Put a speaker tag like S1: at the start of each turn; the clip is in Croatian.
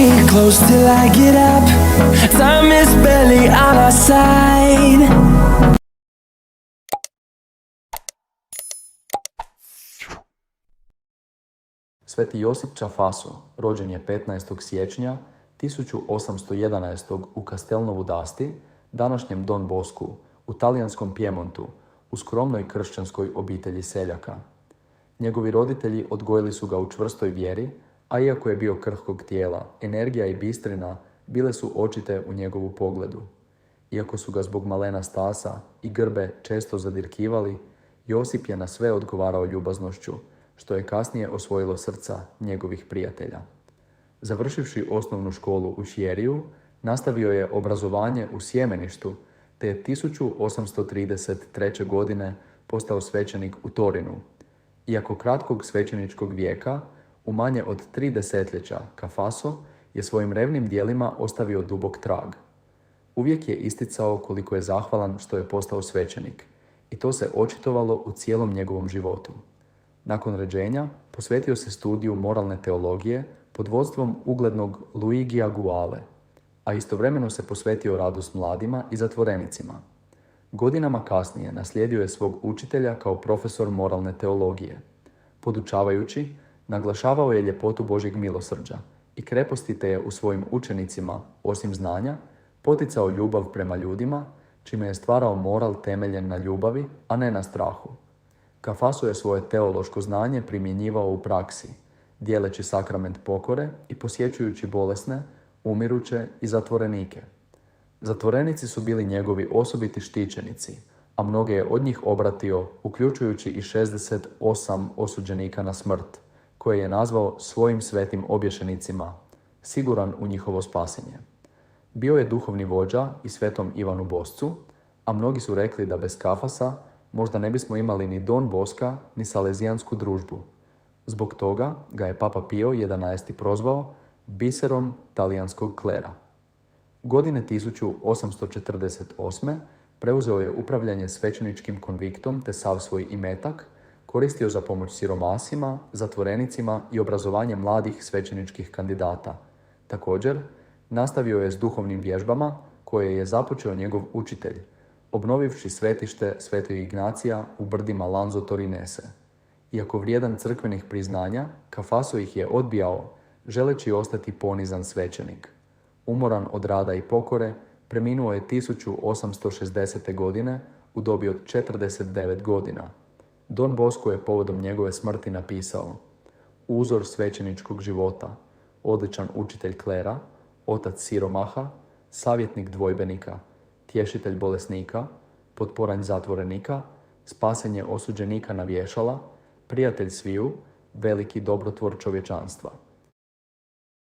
S1: me close till I get up. Time is barely on our side.
S2: Sveti Josip Čafaso rođen je 15. siječnja 1811. u Castelnovu d'Asti, današnjem Don Boscu, u talijanskom Piemontu, u skromnoj kršćanskoj obitelji seljaka. Njegovi roditelji odgojili su ga u čvrstoj vjeri, a iako je bio krhkog tijela, energija i bistrina bile su očite u njegovu pogledu. Iako su ga zbog malena stasa i grbe često zadirkivali, Josip je na sve odgovarao ljubaznošću, što je kasnije osvojilo srca njegovih prijatelja. Završivši osnovnu školu u Šjeriju, nastavio je obrazovanje u sjemeništu, te je 1833. godine postao svećenik u Torinu. Iako kratkog svećeničkog vijeka, u manje od 3 desetljeća, Cafaso je svojim revnim dijelima ostavio dubok trag. Uvijek je isticao koliko je zahvalan što je postao svećenik, i to se očitovalo u cijelom njegovom životu. Nakon rođenja posvetio se studiju moralne teologije pod vodstvom uglednog Luigija Guale, a istovremeno se posvetio radu s mladima i zatvorenicima. Godinama kasnije naslijedio je svog učitelja kao profesor moralne teologije. Podučavajući, naglašavao je ljepotu Božjeg milosrđa i kreposti, te je u svojim učenicima, osim znanja, poticao ljubav prema ljudima, čime je stvarao moral temeljen na ljubavi, a ne na strahu. Cafaso je svoje teološko znanje primjenjivao u praksi, dijeleći sakrament pokore i posjećujući bolesne, umiruće i zatvorenike. Zatvorenici su bili njegovi osobiti štićenici, a mnoge je od njih obratio, uključujući i 68 osuđenika na smrt, koje je nazvao svojim svetim obješenicima, siguran u njihovo spasenje. Bio je duhovni vođa i svetom Ivanu Boscu, a mnogi su rekli da bez Cafasa možda ne bismo imali ni Don Boska, ni Salezijansku družbu. Zbog toga ga je Papa Pio XI prozvao biserom talijanskog klera. Godine 1848. preuzeo je upravljanje svećeničkim konviktom, te sav svoj imetak koristio za pomoć siromasima, zatvorenicima i obrazovanje mladih svećeničkih kandidata. Također, nastavio je s duhovnim vježbama koje je započeo njegov učitelj, obnovivši svetište Svetog Ignacija u brdima Lanzo Torinese. Iako vrijedan crkvenih priznanja, Cafaso ih je odbijao, želeći ostati ponizan svećenik. Umoran od rada i pokore, preminuo je 1860. godine u dobi od 49 godina. Don Bosco je povodom njegove smrti napisao: uzor svećeničkog života, odličan učitelj klera, otac siromaha, savjetnik dvojbenika, tješitelj bolesnika, potporanj zatvorenika, spasenje osuđenika na vješala, prijatelj sviju, veliki dobrotvor čovječanstva.